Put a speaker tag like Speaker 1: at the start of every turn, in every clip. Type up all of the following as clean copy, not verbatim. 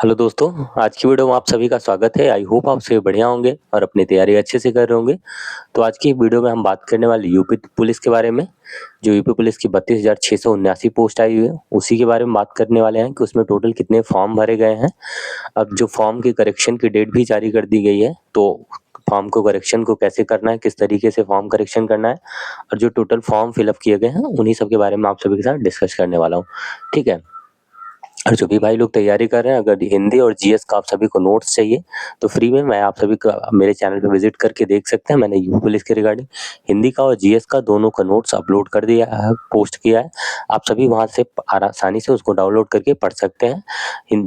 Speaker 1: Hello दोस्तों, आज की वीडियो में आप सभी का स्वागत है। आई होप आप सभी बढ़िया होंगे और अपनी तैयारी अच्छे से कर रहे होंगे। तो आज की वीडियो में हम बात करने वाले यूपी पुलिस के बारे में, जो यूपी पुलिस की 32,679 पोस्ट आई हुई है, उसी के बारे में बात करने वाले हैं कि उसमें टोटल कितने फॉर्म भरे गए हैं। अब जो फॉर्म की करेक्शन की डेट भी जारी कर दी गई है, तो फॉर्म को करेक्शन को कैसे करना है, किस तरीके से फॉर्म करेक्शन करना है और जो टोटल फॉर्म फिलअप किए गए हैं, उन्हीं सब के बारे में आप सभी के साथ डिस्कस करने वाला हूँ। ठीक है। और जो भी भाई लोग तैयारी कर रहे हैं, अगर हिंदी और जीएस का आप सभी को नोट्स चाहिए तो फ्री में मैं आप सभी का मेरे चैनल पे विजिट करके देख सकते हैं। मैंने यूपी पुलिस के रिगार्डिंग हिंदी का और जीएस का दोनों का नोट्स अपलोड कर दिया है, पोस्ट किया है। आप सभी वहां से आसानी से उसको डाउनलोड करके पढ़ सकते हैं।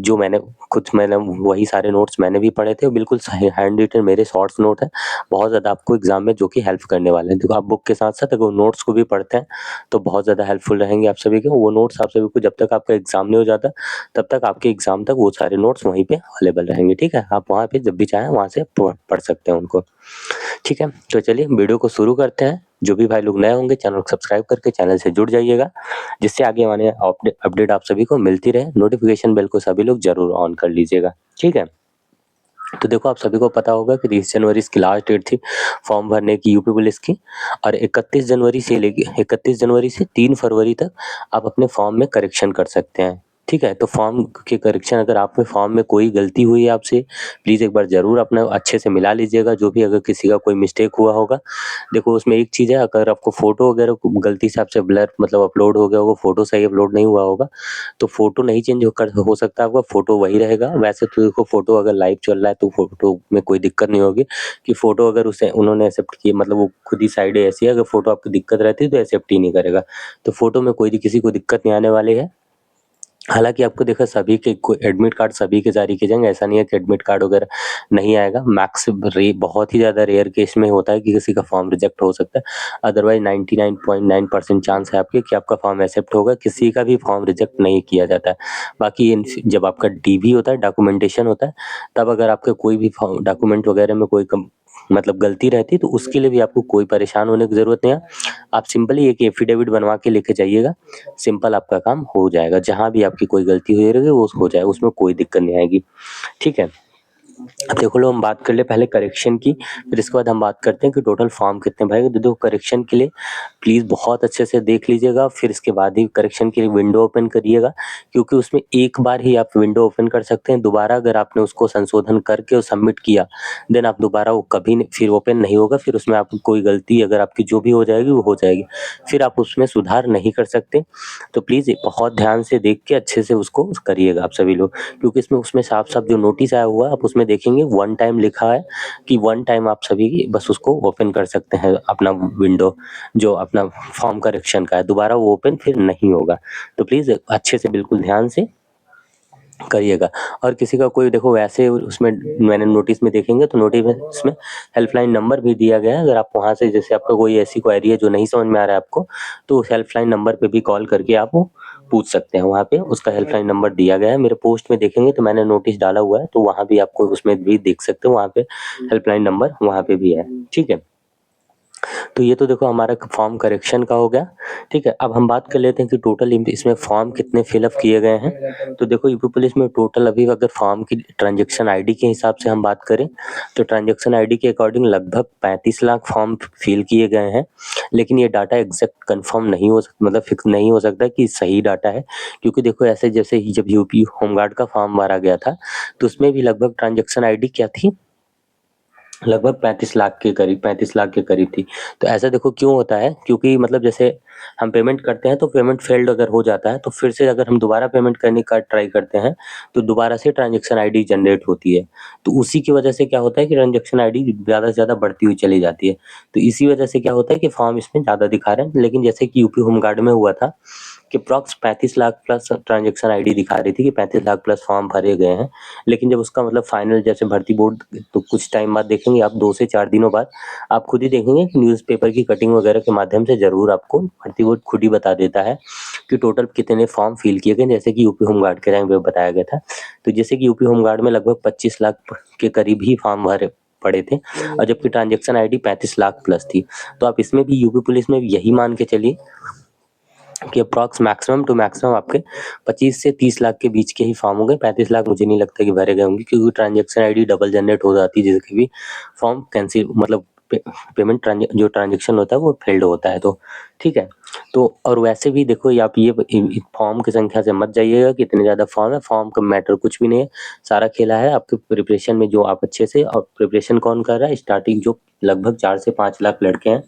Speaker 1: जो मैंने वही सारे नोट्स मैंने भी पढ़े थे, बिल्कुल हैंड रिटन मेरे शॉर्ट्स नोट है, बहुत ज़्यादा आपको एग्जाम में जो कि हेल्प करने वाले हैं। देखो, आप बुक के साथ साथ अगर नोट्स को भी पढ़ते हैं तो बहुत ज़्यादा हेल्पफुल रहेंगे आप सभी के। वो नोट्स आप सभी को जब तक आपका एग्जाम नहीं हो जाता तब तक आपके एग्जाम तक वो सारे नोट्स वहीं पे अवेलेबल रहेंगे। ठीक है, आप वहाँ पे जब भी चाहें वहाँ से पढ़ सकते हैं उनको। ठीक है, तो चलिए वीडियो को शुरू करते हैं। जो भी भाई लोग नए होंगे चैनल को सब्सक्राइब करके चैनल से जुड़ जाइएगा, जिससे आगे आने अपडेट आप सभी को मिलती रहे। नोटिफिकेशन बेल को सभी लोग जरूर ऑन कर लीजिएगा। ठीक है। तो देखो, आप सभी को पता होगा कि 30 जनवरी इसकी लास्ट डेट थी फॉर्म भरने की यूपी पुलिस की, और 31 जनवरी से 3 फरवरी तक आप अपने फॉर्म में करेक्शन कर सकते हैं। ठीक है, तो फॉर्म के करेक्शन, अगर आप में फॉर्म में कोई गलती हुई है आपसे, प्लीज़ एक बार ज़रूर अपना अच्छे से मिला लीजिएगा, जो भी अगर किसी का कोई मिस्टेक हुआ होगा। देखो, उसमें एक चीज़ है, अगर आपको फ़ोटो वगैरह गलती से आपसे ब्लर मतलब अपलोड हो गया होगा, फ़ोटो सही अपलोड नहीं हुआ होगा, तो फ़ोटो नहीं चेंज हो सकता है, आपका फ़ोटो वही रहेगा। वैसे तो देखो, फ़ोटो अगर लाइव चल रहा है तो फ़ोटो में कोई दिक्कत नहीं होगी, कि फ़ोटो अगर उसे उन्होंने एक्सेप्ट की, मतलब वो खुद ही साइड ऐसी है, अगर फ़ोटो आपको दिक्कत रहती है तो एक्सेप्ट ही नहीं करेगा। तो फ़ोटो में कोई किसी को दिक्कत नहीं आने वाली है। हालाँकि आपको देखो, सभी के को एडमिट कार्ड सभी के जारी किए जाएँगे, ऐसा नहीं है कि एडमिट कार्ड वगैरह नहीं आएगा। बहुत ही ज़्यादा रेयर केस में होता है कि किसी का फॉर्म रिजेक्ट हो सकता है। अदरवाइज़ 99.9% चांस है आपके कि आपका फॉर्म एक्सेप्ट होगा, किसी का भी फॉर्म रिजेक्ट नहीं किया जाता है। बाकी जब आपका डीवी होता है, डॉक्यूमेंटेशन होता है, तब अगर आपके कोई भी फॉर्म डॉक्यूमेंट वगैरह में कोई मतलब गलती रहती है, तो उसके लिए भी आपको कोई परेशान होने की ज़रूरत नहीं है। आप सिंपली एक एफिडेविट बनवा के लेके जाइएगा, सिंपल आपका काम हो जाएगा। जहाँ भी आपकी कोई गलती हुई रहेगी वो हो जाएगा, उसमें कोई दिक्कत नहीं आएगी। ठीक है। अब देखो लो, हम बात कर ले पहले करेक्शन की, फिर इसके बाद हम बात करते हैं कि टोटल फॉर्म कितने भरेंगे। तो देखो, करेक्शन के लिए प्लीज़ बहुत अच्छे से देख लीजिएगा, फिर इसके बाद ही करेक्शन के लिए विंडो ओपन करिएगा, क्योंकि उसमें एक बार ही आप विंडो ओपन कर सकते हैं। दोबारा अगर आपने उसको संशोधन करके और सबमिट किया, देन आप दोबारा वो कभी फिर ओपन नहीं होगा। फिर उसमें आप कोई गलती अगर आपकी जो भी हो जाएगी वो हो जाएगी, फिर आप उसमें सुधार नहीं कर सकते। तो प्लीज़ बहुत ध्यान से देख के अच्छे से उसको करिएगा आप सभी लोग, क्योंकि इसमें उसमें साफ-साफ जो नोटिस आया हुआ है आप उसमें देखेंगे, वन टाइम लिखा है कि वन टाइम आप सभी बस उसको ओपन कर सकते हैं, अपना विंडो जो अपना फॉर्म करेक्शन का है, दोबारा वो ओपन फिर नहीं होगा। तो प्लीज़ अच्छे से बिल्कुल ध्यान से करिएगा। और किसी का कोई देखो, वैसे उसमें मैंने नोटिस में देखेंगे तो नोटिस में इसमें हेल्पलाइन नंबर भी दिया गया है। अगर आप वहाँ से, जैसे आपका कोई ऐसी क्वेरी है जो नहीं समझ में आ रहा है आपको, तो उस हेल्पलाइन नंबर पे भी कॉल करके आप वो पूछ सकते हैं। वहाँ पे उसका हेल्पलाइन नंबर दिया गया है, मेरे पोस्ट में देखेंगे तो मैंने नोटिस डाला हुआ है, तो वहाँ भी आपको उसमें भी देख सकते हो, वहाँ पे हेल्पलाइन नंबर वहाँ पे भी है। ठीक है। तो ये तो देखो हमारा फॉर्म करेक्शन का हो गया। ठीक है, अब हम बात कर लेते हैं कि टोटल इसमें फॉर्म कितने फिलअप किए गए हैं। तो देखो, यूपी पुलिस में टोटल अभी अगर फॉर्म की ट्रांजेक्शन आईडी के हिसाब से हम बात करें, तो ट्रांजेक्शन आईडी के अकॉर्डिंग लगभग 35 लाख फॉर्म फिल किए गए हैं। लेकिन ये डाटा एग्जैक्ट कंफर्म नहीं हो सकता, मतलब फिक्स नहीं हो सकता कि सही डाटा है, क्योंकि देखो, ऐसे जैसे ही जब यूपी होमगार्ड का फॉर्म भरा गया था, तो उसमें भी लगभग ट्रांजेक्शन आईडी क्या थी, लगभग 35 लाख के करीब थी। तो ऐसा देखो क्यों होता है, क्योंकि मतलब जैसे हम पेमेंट करते हैं तो पेमेंट फेल्ड अगर हो जाता है, तो फिर से अगर हम दोबारा पेमेंट करने का ट्राई करते हैं, तो दोबारा से ट्रांजैक्शन आईडी जनरेट होती है। तो उसी की वजह से क्या होता है कि ट्रांजैक्शन आईडी ज़्यादा से ज़्यादा बढ़ती हुई चली जाती है। तो इसी वजह से क्या होता है कि फॉर्म इसमें ज़्यादा दिखा रहे हैं। लेकिन जैसे कि यूपी होमगार्ड में हुआ था कि approx 35 lakh plus transaction ID दिखा रही थी कि 35 लाख प्लस फॉर्म भरे गए हैं। लेकिन जब उसका मतलब फाइनल, जैसे भर्ती बोर्ड, तो कुछ टाइम बाद देखेंगे आप, 2 से 4 दिनों बाद आप खुद ही देखेंगे कि न्यूज़पेपर की कटिंग वगैरह के माध्यम से ज़रूर आपको भर्ती बोर्ड खुद ही बता देता है कि टोटल कितने फॉर्म फिल किए गए। जैसे कि यूपी होमगार्ड के टाइम पे बताया गया था। तो जैसे कि यूपी होमगार्ड में लगभग 25 लाख के करीब ही फॉर्म भरे पड़े थे, और जबकि ट्रांजैक्शन आईडी 35 लाख प्लस थी। तो आप इसमें भी यूपी पुलिस में भी यही मान के चलिए कि अप्रॉक्स मैक्सिमम टू मैक्सिमम आपके 25 से 30 लाख के बीच के ही फॉर्म होंगे। 35 लाख मुझे नहीं लगता कि भरे गए होंगे, क्योंकि ट्रांजैक्शन आईडी डबल जनरेट हो जाती है, जिसके भी फॉर्म कैंसिल मतलब पेमेंट जो ट्रांजैक्शन होता है वो फेल्ड होता है। तो ठीक है, तो और वैसे भी देखो आप ये फॉर्म की संख्या से मत जाइएगा कि इतने ज़्यादा फॉर्म है, फॉर्म का मैटर कुछ भी नहीं है। सारा खेला है आपके प्रिपरेशन में, जो आप अच्छे से, और प्रिपरेशन कौन कर रहा है, स्टार्टिंग जो लगभग 4 से 5 लाख लड़के हैं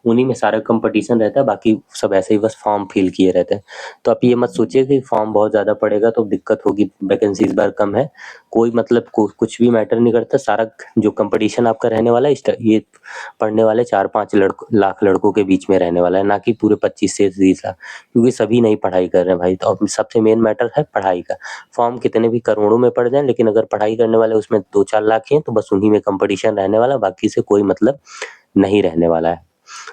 Speaker 1: उन्हीं में सारा कंपटीशन रहता है, बाकी सब ऐसे ही बस फॉर्म फिल किए रहते हैं। तो आप ये मत सोचिए कि फॉर्म बहुत ज़्यादा पड़ेगा तो दिक्कत होगी, वैकेंसी इस बार कम है, कोई मतलब कुछ भी मैटर नहीं करता। सारा जो कंपटीशन आपका रहने वाला है ये पढ़ने वाले 4-5 लाख लड़कों के बीच में रहने वाला है, ना कि पूरे 25 से 30 लाख, क्योंकि सभी नहीं पढ़ाई कर रहे हैं भाई। तो अब सबसे मेन मैटर है पढ़ाई का। फॉर्म कितने भी करोड़ों में पड़ जाए, लेकिन अगर पढ़ाई करने वाले उसमें 2-4 लाख ही हैं तो बस उन्हीं में कंपटीशन रहने वाला, बाकी से कोई मतलब नहीं रहने वाला है।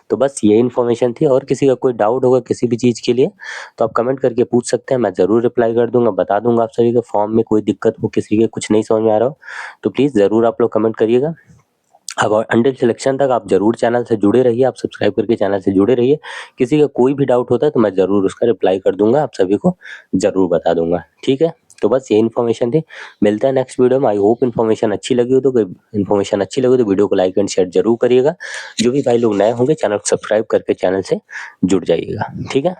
Speaker 1: तो बस ये इन्फॉर्मेशन थी, और किसी का कोई डाउट होगा किसी भी चीज़ के लिए तो आप कमेंट करके पूछ सकते हैं, मैं ज़रूर रिप्लाई कर दूंगा, बता दूंगा आप सभी के। फॉर्म में कोई दिक्कत हो, किसी के कुछ नहीं समझ में आ रहा हो तो प्लीज़ ज़रूर आप लोग कमेंट करिएगा। अब अंटिल सिलेक्शन तक आप ज़रूर चैनल से जुड़े रहिए, आप सब्सक्राइब करके चैनल से जुड़े रहिए। किसी का कोई भी डाउट होता है तो मैं ज़रूर उसका रिप्लाई कर दूंगा, आप सभी को ज़रूर बता दूंगा। ठीक है, तो बस ये इन्फॉर्मेशन थी। मिलता है नेक्स्ट वीडियो में। आई होप इन्फॉर्मेशन अच्छी लगी हो, तो वीडियो को लाइक एंड शेयर जरूर करिएगा। जो भी भाई लोग नए होंगे चैनल को सब्सक्राइब करके चैनल से जुड़ जाइएगा। ठीक है।